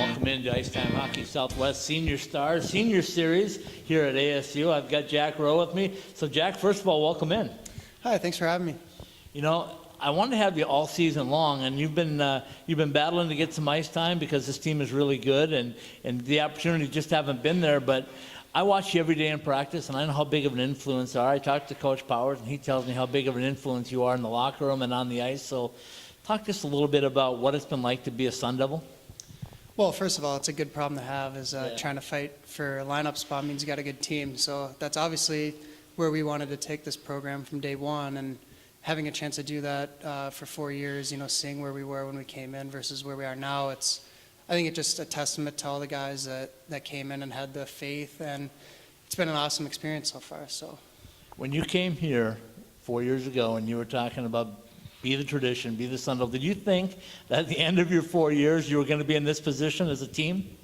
Welcome into Ice Time Hockey Southwest Senior Stars Senior Series here at ASU. I've got Jack Rowe with me. So Jack, first of all, welcome in. Hi, thanks for having me. You know, I wanted to have you all season long, and you've been battling to get some ice time because this team is really good, and the opportunities just haven't been there. But I watch you every day in practice, and I know how big of an influence you are. I talk to Coach Powers, and he tells me how big of an influence you are in the locker room and on the ice. So talk to us a little bit about what it's been like to be a Sun Devil. Well, first of all, it's a good problem to have, is trying to fight for a lineup spot means you got a good team. So that's obviously where we wanted to take this program from day one, and having a chance to do that for 4 years, you know, seeing where we were when we came in versus where we are now, I think it's just a testament to all the guys that came in and had the faith, and it's been an awesome experience so far. So, when you came here 4 years ago and you were talking about be the tradition, be the Sun Devil, did you think that at the end of your 4 years you were going to be in this position as a team?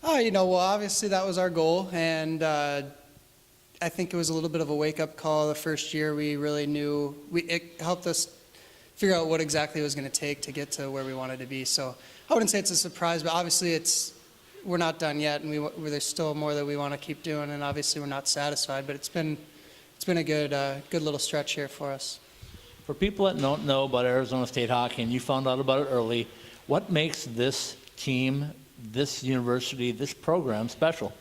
Oh, you know, well, obviously that was our goal, and I think it was a little bit of a wake-up call the first year. We really knew, it helped us figure out what exactly it was going to take to get to where we wanted to be. So I wouldn't say it's a surprise, but obviously we're not done yet, and there's still more that we want to keep doing, and obviously we're not satisfied, but it's been a good little stretch here for us. For people that don't know about Arizona State hockey, and you found out about it early, what makes this team, this university, this program special?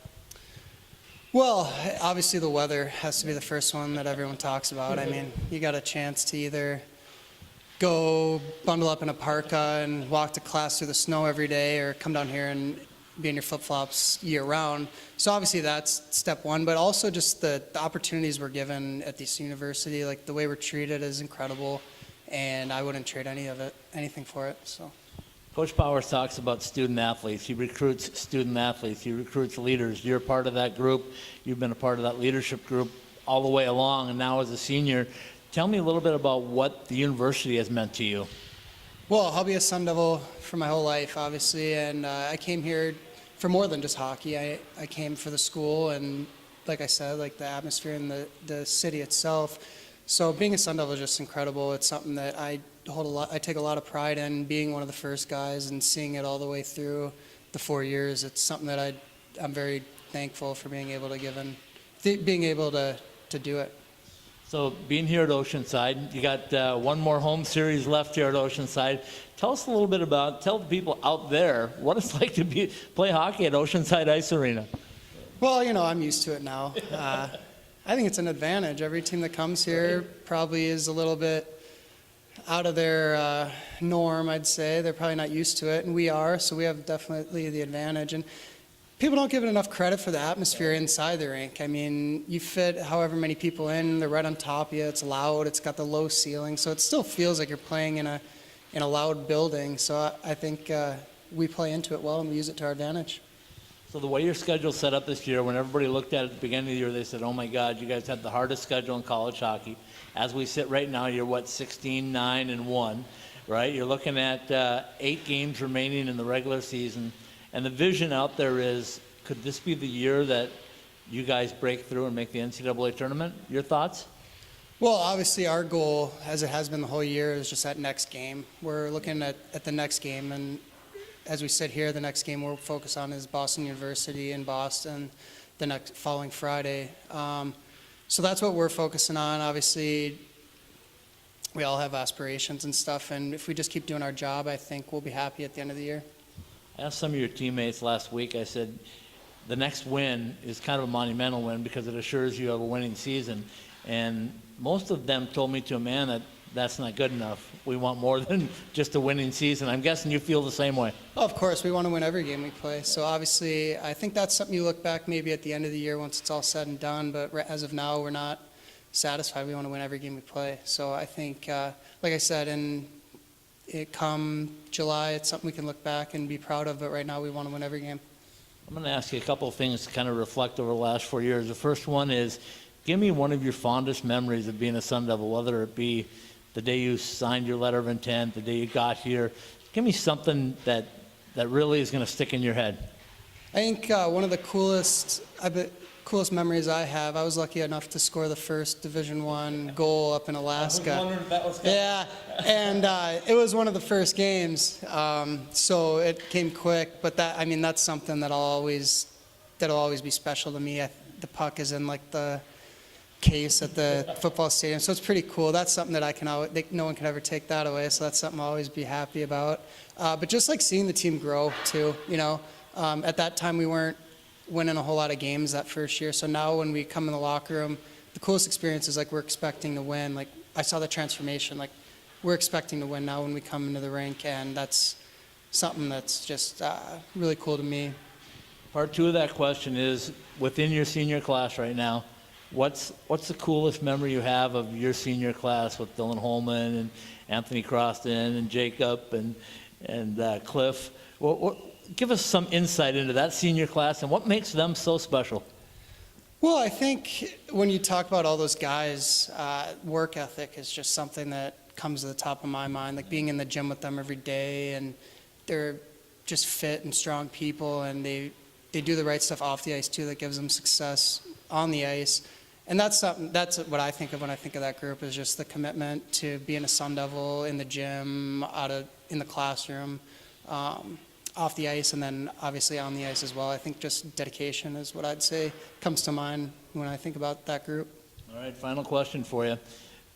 Well, obviously the weather has to be the first one that everyone talks about. I mean, you got a chance to either go bundle up in a parka and walk to class through the snow every day, or come down here and be in your flip-flops year-round. So obviously that's step one, but also just the opportunities we're given at this university, like the way we're treated is incredible, and I wouldn't trade anything for it. So. Coach Powers talks about student athletes. He recruits student athletes. He recruits leaders. You're part of that group. You've been a part of that leadership group all the way along, and now as a senior. Tell me a little bit about what the university has meant to you. Well, I'll be a Sun Devil for my whole life, obviously, and I came here for more than just hockey. I came for the school, and like I said, like the atmosphere in the city itself. So being a Sun Devil is just incredible. It's something that I take a lot of pride in, being one of the first guys and seeing it all the way through the 4 years. It's something that I'm very thankful for being able to do it. So being here at Oceanside, you got one more home series left here at Oceanside. Tell us a little bit tell the people out there what it's like to play hockey at Oceanside Ice Arena. Well, you know, I'm used to it now. I think it's an advantage. Every team that comes here probably is a little bit out of their norm, I'd say. They're probably not used to it, and we are, so we have definitely the advantage. And people don't give it enough credit for the atmosphere inside the rink. I mean, you fit however many people in, they're right on top of you, it's loud, it's got the low ceiling, so it still feels like you're playing in a loud building. So I think we play into it well, and we use it to our advantage. So the way your schedule's set up this year, when everybody looked at it at the beginning of the year, they said, oh my God, you guys have the hardest schedule in college hockey. As we sit right now, you're 16-9-1, right? You're looking at 8 games remaining in the regular season. And the vision out there is, could this be the year that you guys break through and make the NCAA tournament? Your thoughts? Well, obviously our goal, as it has been the whole year, is just that next game. We're looking at the next game, and as we sit here, the next game we'll focus on is Boston University in Boston the next following Friday. So that's what we're focusing on. Obviously, we all have aspirations and stuff, and if we just keep doing our job, I think we'll be happy at the end of the year. I asked some of your teammates last week, I said, the next win is kind of a monumental win because it assures you of a winning season. And most of them told me to a man that that's not good enough. We want more than just a winning season. I'm guessing you feel the same way. Oh, of course, we want to win every game we play. So obviously, I think that's something you look back maybe at the end of the year once it's all said and done. But as of now, we're not satisfied. We want to win every game we play. So I think, like I said, come July, it's something we can look back and be proud of. But right now, we want to win every game. I'm going to ask you a couple of things to kind of reflect over the last 4 years. The first one is, give me one of your fondest memories of being a Sun Devil, whether it be the day you signed your letter of intent, the day you got here. Give me something that really is going to stick in your head. I think one of the coolest coolest memories I have. I was lucky enough to score the first Division I goal up in Alaska. I was wondering if that was coming. Yeah, and it was one of the first games, so it came quick. But that's something that'll always be special to me. The puck is in like the case at the football stadium, so it's pretty cool. That's something that no one can ever take that away. So that's something I'll always be happy about. But just like seeing the team grow too, at that time we weren't winning a whole lot of games that first year. So now when we come in the locker room, the coolest experience is like we're expecting to win. Like I saw the transformation. Like we're expecting to win now when we come into the rink, and that's something that's just really cool to me. Part two of that question is, within your senior class right now, what's the coolest memory you have of your senior class with Dylan Holman and Anthony Croston and Jacob and Cliff? Give us some insight into that senior class and what makes them so special. Well, I think when you talk about all those guys, work ethic is just something that comes to the top of my mind. Like being in the gym with them every day, and they're just fit and strong people, and they do the right stuff off the ice too that gives them success on the ice. And that's what I think of when I think of that group, is just the commitment to being a Sun Devil in the gym, in the classroom, off the ice, and then obviously on the ice as well. I think just dedication is what I'd say comes to mind when I think about that group. All right, final question for you.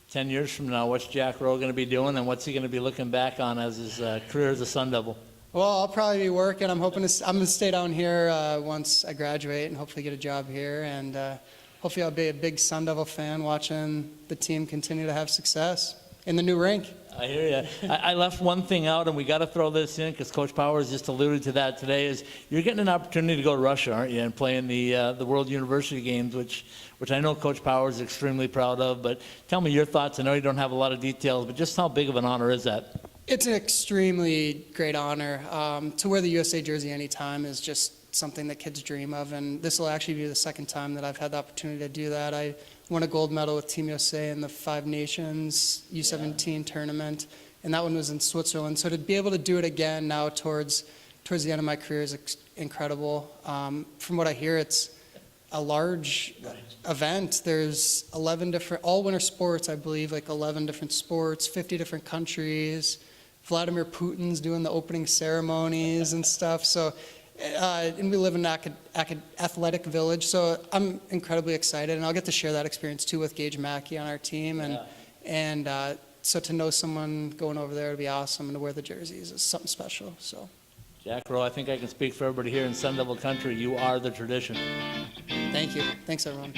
10 years from now, what's Jack Rowe going to be doing, and what's he going to be looking back on as his career as a Sun Devil? Well, I'll probably be working. I'm going to stay down here once I graduate and hopefully get a job here, and hopefully I'll be a big Sun Devil fan watching the team continue to have success in the new rink. I hear you. I left one thing out, and we got to throw this in because Coach Powers just alluded to that today. Is you're getting an opportunity to go to Russia, aren't you, and play in the World University Games, which I know Coach Powers is extremely proud of. But tell me your thoughts. I know you don't have a lot of details, but just how big of an honor is that? It's an extremely great honor. To wear the USA jersey anytime is just something that kids dream of, and this will actually be the second time that I've had the opportunity to do that. I won a gold medal with Team USA in the Five Nations U17 tournament, and that one was in Switzerland. So to be able to do it again now towards the end of my career is incredible. From what I hear, it's a large event. There's 11 different, all winter sports, I believe, like 11 different sports, 50 different countries. Vladimir Putin's doing the opening ceremonies and stuff. So, and we live in an athletic village, so I'm incredibly excited, and I'll get to share that experience too with Gage Mackey on our team, and so to know someone going over there would be awesome, and to wear the jerseys is something special. So, Jack Rowe, I think I can speak for everybody here in Sun Devil Country. You are the tradition. thank you. Thanks, everyone.